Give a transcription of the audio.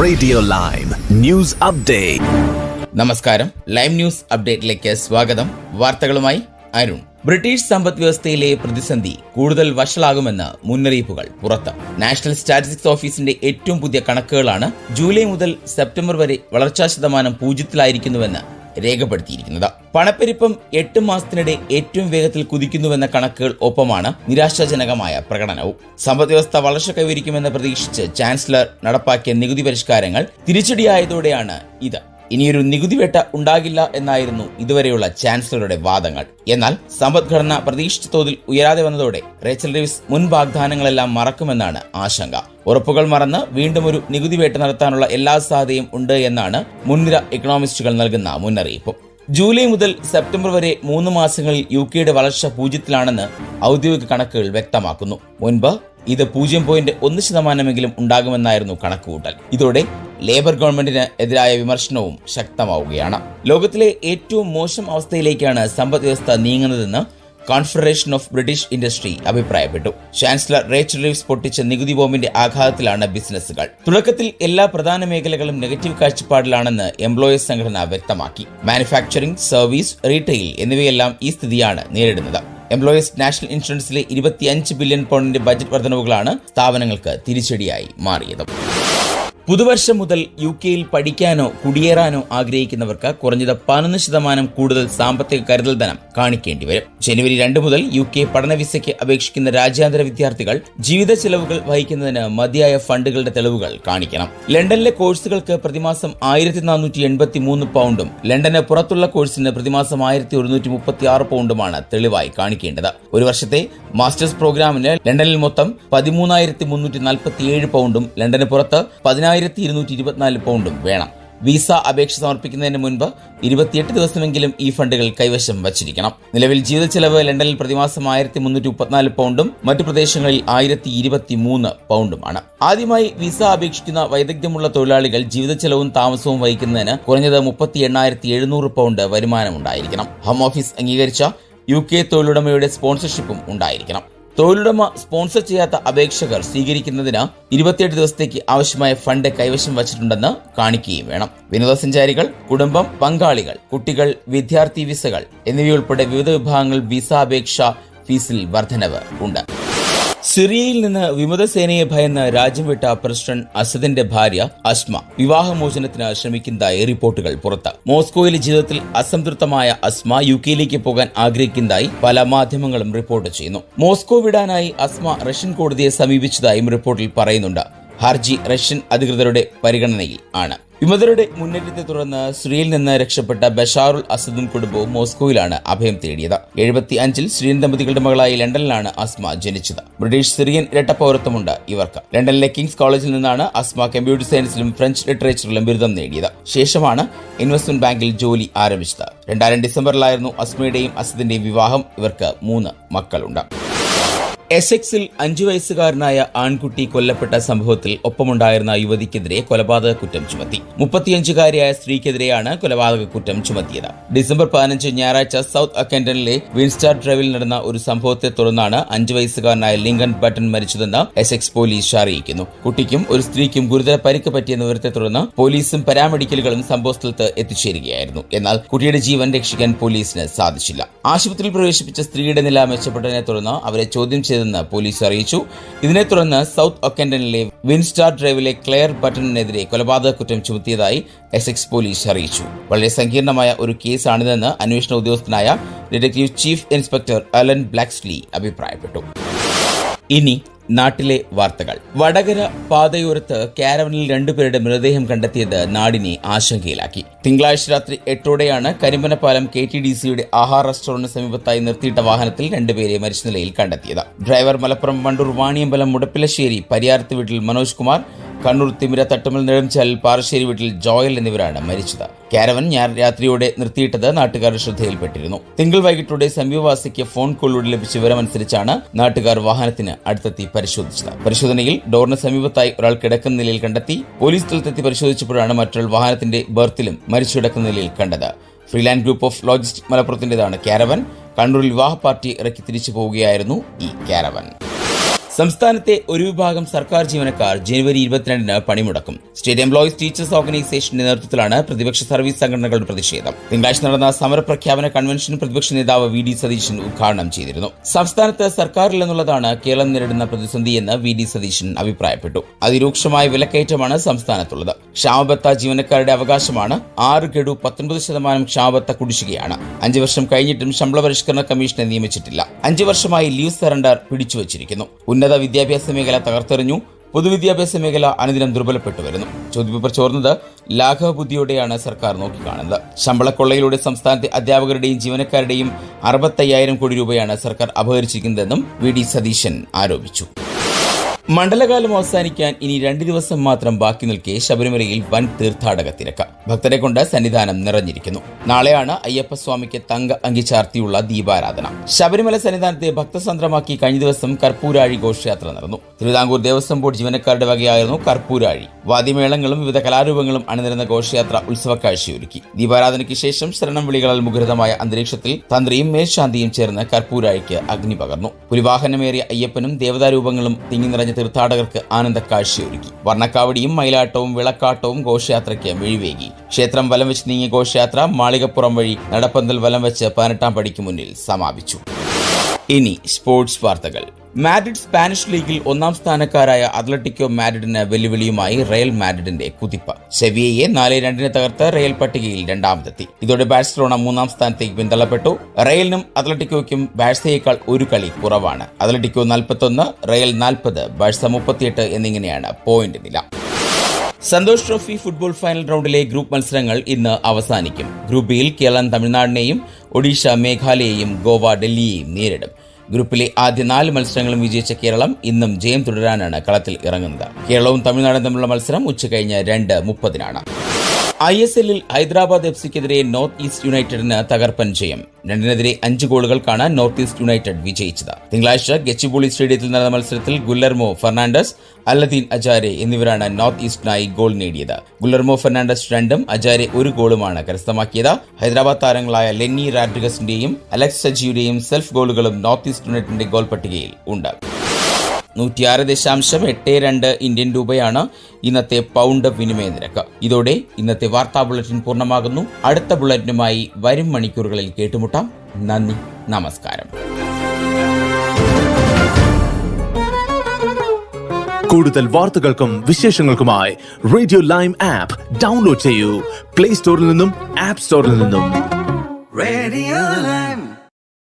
Radio lime news update. നമസ്കാരം, lime news അപ്ഡേറ്റിലേക്ക് സ്വാഗതം. വാർത്തകളുമായി അരുൺ. ബ്രിട്ടീഷ് സമ്പദ് വ്യവസ്ഥയിലെ പ്രതിസന്ധി കൂടുതൽ വഷളാകുമെന്ന് മുന്നറിയിപ്പുകൾ പുറത്ത്. നാഷണൽ സ്റ്റാറ്റിസ്റ്റിക്സ് ഓഫീസിന്റെ ഏറ്റവും പുതിയ കണക്കുകളാണ് ജൂലൈ മുതൽ സെപ്റ്റംബർ വരെ വളർച്ചാ ശതമാനം 0-ലായിരിക്കുന്നുവെന്ന് രേഖപ്പെടുത്തിയിരിക്കുന്നത്. പണപ്പെരുപ്പം 8 മാസത്തിനിടെ ഏറ്റവും വേഗത്തിൽ കുതിക്കുന്നുവെന്ന കണക്കുകൾ ഒപ്പമാണ് നിരാശാജനകമായ പ്രകടനവും. സമ്പദ്വ്യവസ്ഥ വളർച്ച കൈവരിക്കുമെന്ന് പ്രതീക്ഷിച്ച് ചാൻസലർ നടപ്പാക്കിയ നികുതി പരിഷ്കാരങ്ങൾ തിരിച്ചടിയായതോടെയാണ് ഇത്. ഇനിയൊരു നികുതിവേട്ട ഉണ്ടാകില്ല എന്നായിരുന്നു ഇതുവരെയുള്ള ചാൻസലറുടെ വാദങ്ങൾ. എന്നാൽ സമ്പദ്ഘടന പ്രതീക്ഷിച്ച തോതിൽ ഉയരാതെ വന്നതോടെ റേച്ചൽ റീവ്സ് മുൻ വാഗ്ദാനങ്ങളെല്ലാം മറക്കുമെന്നാണ് ആശങ്ക. ഉറപ്പുകൾ മറന്ന് വീണ്ടും ഒരു നികുതിവേട്ട നടത്താനുള്ള എല്ലാ സാധ്യതയും ഉണ്ട് എന്നാണ് മുൻനിര എക്കണോമിസ്റ്റുകൾ നൽകുന്ന മുന്നറിയിപ്പ്. ജൂലൈ മുതൽ സെപ്റ്റംബർ വരെ 3 മാസങ്ങളിൽ UK വളർച്ച 0-ലാണെന്ന് ഔദ്യോഗിക കണക്കുകൾ വ്യക്തമാക്കുന്നു. മുൻപ് ഇത് 0.1% ഉണ്ടാകുമെന്നായിരുന്നു കണക്കുകൂട്ടൽ. ഇതോടെ ലേബർ ഗവൺമെന്റിന് എതിരായ വിമർശനവും ശക്തമാവുകയാണ്. ലോകത്തിലെ ഏറ്റവും മോശം അവസ്ഥയിലേക്കാണ് സമ്പദ് വ്യവസ്ഥ നീങ്ങുന്നതെന്ന് കോൺഫെഡറേഷൻ ഓഫ് ബ്രിട്ടീഷ് ഇൻഡസ്ട്രി അഭിപ്രായപ്പെട്ടു. ചാൻസലർ റേച്ചൽ റീവ്സ് പൊട്ടിച്ച നികുതി ബോംബിന്റെ ആഘാതത്തിലാണ് ബിസിനസ്സുകൾ. തുടക്കത്തിൽ എല്ലാ പ്രധാന മേഖലകളും നെഗറ്റീവ് കാഴ്ചപ്പാടിലാണെന്ന് എംപ്ലോയേഴ്സ് സംഘടന വ്യക്തമാക്കി. മാനുഫാക്ചറിംഗ്, സർവീസ്, റീറ്റെയിൽ എന്നിവയെല്ലാം ഈ സ്ഥിതിയാണ് നേരിടുന്നത്. എംപ്ലോയേഴ്സ് നാഷണൽ ഇൻഷുറൻസിലെ 25 ബില്യൺ പൗണ്ടിന്റെ ബജറ്റ് വർധനവുകളാണ് സ്ഥാപനങ്ങൾക്ക് തിരിച്ചടിയായി മാറിയത്. പുതുവർഷം മുതൽ UK പഠിക്കാനോ കുടിയേറാനോ ആഗ്രഹിക്കുന്നവർക്ക് കുറഞ്ഞത് 11% കൂടുതൽ സാമ്പത്തിക കരുതൽ ധനം കാണിക്കേണ്ടി വരും. ജനുവരി 2 മുതൽ UK പഠന വിസയ്ക്ക് അപേക്ഷിക്കുന്ന രാജ്യാന്തര വിദ്യാർത്ഥികൾ ജീവിത ചെലവുകൾ വഹിക്കുന്നതിന് മതിയായ ഫണ്ടുകളുടെ തെളിവുകൾ കാണിക്കണം. ലണ്ടനിലെ കോഴ്സുകൾക്ക് പ്രതിമാസം 1483 പൗണ്ടും ലണ്ടന് പുറത്തുള്ള കോഴ്സിന് പ്രതിമാസം 1136 പൗണ്ടുമാണ് തെളിവായി കാണിക്കേണ്ടത്. ഒരു വർഷത്തെ മാസ്റ്റേഴ്സ് പ്രോഗ്രാമിന് ലണ്ടനിൽ മൊത്തം 13,347 പൗണ്ടും ലണ്ടന് പുറത്ത് 10,224 പൗണ്ടും വേണം. വിസ അപേക്ഷ സമർപ്പിക്കുന്നതിന് മുൻപ് 28 ദിവസമെങ്കിലും ഈ ഫണ്ടുകൾ കൈവശം വച്ചിരിക്കണം. നിലവിൽ ജീവിത ചെലവ് ലണ്ടനിൽ പ്രതിമാസം 1334 പൗണ്ടും മറ്റു പ്രദേശങ്ങളിൽ 1023 പൗണ്ടുമാണ്. ആദ്യമായി വിസ അപേക്ഷിക്കുന്ന വൈദഗ്ധ്യമുള്ള തൊഴിലാളികൾ ജീവിത ചെലവും താമസവും വഹിക്കുന്നതിന് കുറഞ്ഞത് 38,700 പൗണ്ട് വരുമാനമുണ്ടായിരിക്കണം. ഹോം ഓഫീസ് അംഗീകരിച്ച UK തൊഴിലുടമയുടെ സ്പോൺസർഷിപ്പും ഉണ്ടായിരിക്കണം. തൊഴിലുടമ സ്പോൺസർ ചെയ്യാത്ത അപേക്ഷകർ സ്വീകരിക്കുന്നതിന് 28 ദിവസത്തേക്ക് ആവശ്യമായ ഫണ്ട് കൈവശം വച്ചിട്ടുണ്ടെന്ന് കാണിക്കുകയും വേണം. വിനോദസഞ്ചാരികൾ, കുടുംബം, പങ്കാളികൾ, കുട്ടികൾ, വിദ്യാർത്ഥി വിസകൾ എന്നിവയുൾപ്പെടെ വിവിധ വിഭാഗങ്ങൾ വിസ അപേക്ഷ ഫീസിൽ വർധനവ് ഉണ്ട്. സിറിയയിൽ നിന്ന് വിമതസേനയെ ഭയന്ന് രാജ്യം വിട്ട പ്രസിഡന്റ് അസദിന്റെ ഭാര്യ അസ്മ വിവാഹമോചനത്തിന് ശ്രമിക്കുന്നതായി റിപ്പോർട്ടുകൾ പുറത്ത്. മോസ്കോയിലെ ജീവിതത്തിൽ അസംതൃപ്തമായ അസ്മ UK പോകാൻ ആഗ്രഹിക്കുന്നതായി പല മാധ്യമങ്ങളും റിപ്പോർട്ട് ചെയ്യുന്നു. മോസ്കോ വിടാനായി അസ്മ റഷ്യൻ കോടതിയെ സമീപിച്ചതായും റിപ്പോർട്ടിൽ പറയുന്നുണ്ട്. ഹർജി റഷ്യൻ അധികൃതരുടെ പരിഗണനയിൽ ആണ്. വിമതരുടെ മുന്നേറ്റത്തെ തുടർന്ന് സിറിയയിൽ നിന്ന് രക്ഷപ്പെട്ട ബഷാറുൽ അസദും കുടുംബവും മോസ്കോയിലാണ് അഭയം തേടിയത്. 75-ൽ സിറിയൻ ദമ്പതികളുടെ മകളായി ലണ്ടനിലാണ് അസ്മ ജനിച്ചത്. ബ്രിട്ടീഷ് സിറിയൻ ഇരട്ട പൗരത്വമുണ്ട് ഇവർക്ക്. ലണ്ടനിലെ കിങ്സ് കോളേജിൽ നിന്നാണ് അസ്മ കമ്പ്യൂട്ടർ സയൻസിലും ഫ്രഞ്ച് ലിറ്ററേച്ചറിലും ബിരുദം നേടിയത്. ശേഷമാണ് ഇൻവെസ്റ്റ്മെന്റ് ബാങ്കിൽ ജോലി ആരംഭിച്ചത്. 2000 ഡിസംബറിലായിരുന്നു അസ്മയുടെയും അസദിന്റെയും വിവാഹം. ഇവർക്ക് 3 മക്കളുണ്ട്. എസെക്സിൽ 5 വയസ്സുകാരനായ ആൺകുട്ടി കൊല്ലപ്പെട്ട സംഭവത്തിൽ ഒപ്പമുണ്ടായിരുന്ന യുവതിക്കെതിരെ കൊലപാതക കുറ്റം ചുമത്തി. 35-കാരിയായ സ്ത്രീക്കെതിരെയാണ് കൊലപാതക കുറ്റം ചുമത്തിയത്. ഡിസംബർ 15 ഞായറാഴ്ച സൗത്ത് അക്കൻഡനിലെ വിൻസ്റ്റാർ ഡ്രൈവിൽ നടന്ന ഒരു സംഭവത്തെ തുടർന്നാണ് 5 വയസ്സുകാരനായ ലിങ്കൺ ബട്ടൺ മരിച്ചതെന്ന് എസെക്സ് പോലീസ് അറിയിക്കുന്നു. കുട്ടിക്കും ഒരു സ്ത്രീക്കും ഗുരുതര പരിക്ക് പറ്റിയെന്ന വിവരത്തെ തുടർന്ന് പോലീസും പാരാമെഡിക്കലുകളും സംഭവസ്ഥലത്ത് എത്തിച്ചേരുകയായിരുന്നു. എന്നാൽ കുട്ടിയുടെ ജീവൻ രക്ഷിക്കാൻ പോലീസിന് സാധിച്ചില്ല. ആശുപത്രിയിൽ പ്രവേശിപ്പിച്ച സ്ത്രീയുടെ നില മെച്ചപ്പെട്ടതിനെ തുടർന്ന് അവരെ ചോദ്യം ചെയ്തെന്ന് പോലീസ് അറിയിച്ചു. ഇതിനെ തുടർന്ന് സൗത്ത് ഒക്കൻഡനിലെ വിൻസ്റ്റാർ ഡ്രൈവിലെ ക്ലെയർ ബട്ടണിനെതിരെ കൊലപാതക കുറ്റം ചുമത്തിയതായി എസെക്സ് പോലീസ് അറിയിച്ചു. വളരെ സങ്കീർണമായ ഒരു കേസാണിതെന്ന് അന്വേഷണ ഉദ്യോഗസ്ഥനായ ഡിറ്റക്റ്റീവ് ചീഫ് ഇൻസ്പെക്ടർ അലൻ ബ്ലാക്സ്ലി അഭിപ്രായപ്പെട്ടു. ഇനി നാട്ടിലെ വാർത്തകൾ. വടകര പാതയോരത്ത് കാരവനിൽ 2 പേരുടെ മൃതദേഹം കണ്ടെത്തിയത് നാടിനെ ആശങ്കയിലാക്കി. തിങ്കളാഴ്ച രാത്രി 8-ഓടെയാണ് കരിമ്പനപ്പാലം KTDCയുടെ ആഹാർ റെസ്റ്റോറന്റിന് സമീപത്തായി നിർത്തിയിട്ട വാഹനത്തിൽ 2 പേരെ മരിച്ച നിലയിൽ കണ്ടെത്തിയത്. ഡ്രൈവർ മലപ്പുറം വണ്ടൂർ വാണിയമ്പലം മുടപ്പിലശ്ശേരി പരിയാരത്ത് വീട്ടിൽ മനോജ് കുമാർ, കണ്ണൂർ തിമിര തട്ടുമൽ നെടുംചാൽ പാറശ്ശേരി വീട്ടിൽ ജോയൽ എന്നിവരാണ് മരിച്ചത്. കാരവൻ രാത്രിയോടെ നിർത്തിയിട്ടത് നാട്ടുകാരുടെ ശ്രദ്ധയിൽപ്പെട്ടിരുന്നു. തിങ്കൾ വൈകിട്ടോടെ സമീപവാസിക്ക് ഫോൺ കോളിലൂടെ ലഭിച്ച വിവരമനുസരിച്ചാണ് നാട്ടുകാർ വാഹനത്തിന് അടുത്തെത്തി പരിശോധിച്ചത്. പരിശോധനയിൽ ഡോറിന് സമീപത്തായി ഒരാൾ കിടക്കുന്ന നിലയിൽ കണ്ടെത്തി. പോലീസ് സ്ഥലത്തെത്തി പരിശോധിച്ചപ്പോഴാണ് മറ്റൊരാൾ വാഹനത്തിന്റെ ബർത്തിലും മരിച്ചു കിടക്കുന്ന നിലയിൽ കണ്ടത്. ഫ്രീലാൻഡ് ഗ്രൂപ്പ് ഓഫ് ലോജിസ്റ്റിക് മലപ്പുറത്തിന്റേതാണ് കാരവൻ. കണ്ണൂരിൽ വിവാഹ പാർട്ടി ഇറക്കി തിരിച്ചു പോവുകയായിരുന്നു ഈ കാരവൻ. സംസ്ഥാനത്തെ ഒരു വിഭാഗം സർക്കാർ ജീവനക്കാർ ജനുവരി 22-ന് പണിമുടക്കും. സ്റ്റേറ്റ് എംപ്ലോയീസ് ടീച്ചേഴ്സ് ഓർഗനൈസേഷന്റെ നേതൃത്വത്തിലാണ് പ്രതിപക്ഷ സർവീസ് സംഘടനകളുടെ പ്രതിഷേധം. തിങ്കളാഴ്ച നടന്ന സമരപ്രഖ്യാപന കൺവെൻഷൻ പ്രതിപക്ഷ നേതാവ് വി.ഡി. സതീശൻ ഉദ്ഘാടനം ചെയ്തിരുന്നു. സംസ്ഥാനത്ത് സർക്കാരിൽ നിന്നുള്ളതാണ് കേരളം നേരിടുന്ന പ്രതിസന്ധിയെന്ന് വി.ഡി. സതീശൻ അഭിപ്രായപ്പെട്ടു. അതിരൂക്ഷമായ വിലക്കയറ്റമാണ് സംസ്ഥാനത്തുള്ളത്. ക്ഷാമബത്ത ജീവനക്കാരുടെ അവകാശമാണ്. 6 ഗഡു 19% ക്ഷാമബത്ത കുടിശ്ശികയാണ്. 5 വർഷം കഴിഞ്ഞിട്ടും ശമ്പള പരിഷ്കരണ കമ്മീഷനെ നിയമിച്ചിട്ടില്ല. 5 വർഷമായി ലീവ് സറണ്ടർ പിടിച്ചുവച്ചിരിക്കുന്നു. ഉന്നത വിദ്യാഭ്യാസ മേഖല തകർത്തെറിഞ്ഞു. പൊതുവിദ്യാഭ്യാസ മേഖല അനുദിനം ദുർബലപ്പെട്ടു വരുന്നു. ചോദ്യപേപ്പർ ചോർന്നത് ലാഘവ ബുദ്ധിയോടെയാണ് സർക്കാർ നോക്കിക്കാണുന്നത്. ശമ്പളക്കൊള്ളയിലൂടെ സംസ്ഥാനത്തെ അധ്യാപകരുടെയും ജീവനക്കാരുടെയും 65,000 കോടി രൂപയാണ് സർക്കാർ അപഹരിച്ചിരിക്കുന്നതെന്നും വി.ഡി. സതീശൻ ആരോപിച്ചു. മണ്ഡലകാലം അവസാനിക്കാൻ ഇനി 2 ദിവസം മാത്രം ബാക്കി നിൽക്കെ ശബരിമലയിൽ വൻ തീർത്ഥാടക തിരക്ക്. ഭക്തരെ കൊണ്ട് സന്നിധാനം നിറഞ്ഞിരിക്കുന്നു. നാളെയാണ് അയ്യപ്പസ്വാമിക്ക് തങ്ക അങ്കി ചാർത്തിയുള്ള ദീപാരാധന. ശബരിമല സന്നിധാനത്തെ ഭക്തസന്ത്രമാക്കി കഴിഞ്ഞ ദിവസം കർപ്പൂരാഴി ഘോഷയാത്ര നടന്നു. തിരുവിതാംകൂർ ദേവസ്വം ബോർഡ് ജീവനക്കാരുടെ വകയായിരുന്നു കർപ്പൂരാഴി. വാദ്യമേളങ്ങളും വിവിധ കലാരൂപങ്ങളും അണിനിരുന്ന ഘോഷയാത്ര ഉത്സവക്കാഴ്ചയൊരുക്കി. ദീപാരാധനയ്ക്ക് ശേഷം ശരണം വിളികളാൽ മുഖരിതമായ അന്തരീക്ഷത്തിൽ തന്ത്രിയും മേൽശാന്തിയും ചേർന്ന് കർപ്പൂരാഴിക്ക് അഗ്നി പകർന്നു. പുലിവാഹനമേറിയ അയ്യപ്പനും ദേവതാരൂപങ്ങളും തിങ്ങി നിറഞ്ഞ തീർത്ഥാടകർക്ക് ആനന്ദ കാഴ്ചയൊരുക്കി. വർണ്ണക്കാവടിയും മയിലാട്ടവും വിളക്കാട്ടവും ഘോഷയാത്രയ്ക്ക് മിഴിവേകി. ക്ഷേത്രം വലം വെച്ച് നീങ്ങിയ ഘോഷയാത്ര മാളികപ്പുറം വഴി നടപ്പന്തൽ വലം വെച്ച് 18-ാം പടിക്ക് മുന്നിൽ സമാപിച്ചു. ഇനി സ്പോർട്സ് വാർത്തകൾ. മാഡ്രിഡ് സ്പാനിഷ് ലീഗിൽ 1-ാം സ്ഥാനക്കാരായ അത്ലറ്റിക്കോ മാഡ്രിഡിന് വെല്ലുവിളിയുമായി റയൽ മാഡ്രിഡിന്റെ കുതിപ്പ്. സെവിയയെ 4-2 തകർത്ത് റയൽ പട്ടികയിൽ 2-ാമതെത്തി. ഇതോടെ ബാഴ്സലോണ 3-ാം സ്ഥാനത്തേക്ക് പിന്തള്ളപ്പെട്ടു. റയലിനും അത്ലറ്റിക്കോയ്ക്കും ബാഴ്സയേക്കാൾ 1 കളി കുറവാണ്. അത്ലറ്റിക്കോ 41, റയൽ 40, ബാഴ്സ 38 എന്നിങ്ങനെയാണ് പോയിന്റ് നില. സന്തോഷ് ട്രോഫി ഫുട്ബോൾ ഫൈനൽ റൗണ്ടിലെ ഗ്രൂപ്പ് മത്സരങ്ങൾ ഇന്ന് അവസാനിക്കും. ഗ്രൂപ്പ് ബിയിൽ കേരളം തമിഴ്നാടിനെയും ഒഡീഷ മേഘാലയയെയും ഗോവ ഡൽഹിയെയും നേരിടും. ഗ്രൂപ്പിലെ ആദ്യ 4 മത്സരങ്ങളും വിജയിച്ച കേരളം ഇന്നും ജയം തുടരാനാണ് കളത്തിൽ ഇറങ്ങുന്നത്. കേരളവും തമിഴ്നാടും തമ്മിലുള്ള മത്സരം ഉച്ചകഴിഞ്ഞ് 2:30-നാണ്. ISL-ൽ ഹൈദരാബാദ് FC-ക്കെതിരെ നോർത്ത് ഈസ്റ്റ് യുണൈറ്റഡിന് തകർപ്പൻ ജയം. 2-5 ഗോളുകൾക്കാണ് നോർത്ത് ഈസ്റ്റ് യുണൈറ്റഡ് വിജയിച്ചത്. തിങ്കളാഴ്ച ഗച്ചിബോളി സ്റ്റേഡിയത്തിൽ നടന്ന മത്സരത്തിൽ ഗുല്ലർമോ ഫെർണാണ്ടസ്, അല്ലദീൻ അജാരെ എന്നിവരാണ് നോർത്ത് ഈസ്റ്റിനായി ഗോൾ നേടിയത്. ഗുല്ലർമോ ഫെർണാണ്ടസ് 2-ഉം അജാരെ 1 ഗോളുമാണ് കരസ്ഥമാക്കിയത്. ഹൈദരാബാദ് താരങ്ങളായ ലെന്നി റാഡ്രിഗസിന്റെയും അലക്സ് സജിയുടെയും സെൽഫ് ഗോളുകളും നോർത്ത് ഈസ്റ്റ് യുണൈറ്റഡിന്റെ ഗോൾ പട്ടികയിൽ ഉണ്ട്. 106.82 ഇന്ത്യൻ രൂപയാണ് ഇന്നത്തെ പൗണ്ട് വിനിമയ നിരക്ക്. ഇതോടെ ഇന്നത്തെ വാർത്താ ബുള്ളറ്റിൻ പൂർണ്ണമാകുന്നു. അടുത്ത ബുള്ളറ്റിനുമായി വരും മണിക്കൂറുകളിൽ കേട്ടുമുട്ടാം. നന്ദി, നമസ്കാരം. കൂടുതൽ വാർത്തകൾക്കും വിശേഷങ്ങൾക്കുമായി റേഡിയോ ലൈം ആപ്പ് ഡൗൺലോഡ് ചെയ്യൂ. പ്ലേ സ്റ്റോറിൽ നിന്നും ആപ്പ് സ്റ്റോറിൽ നിന്നും.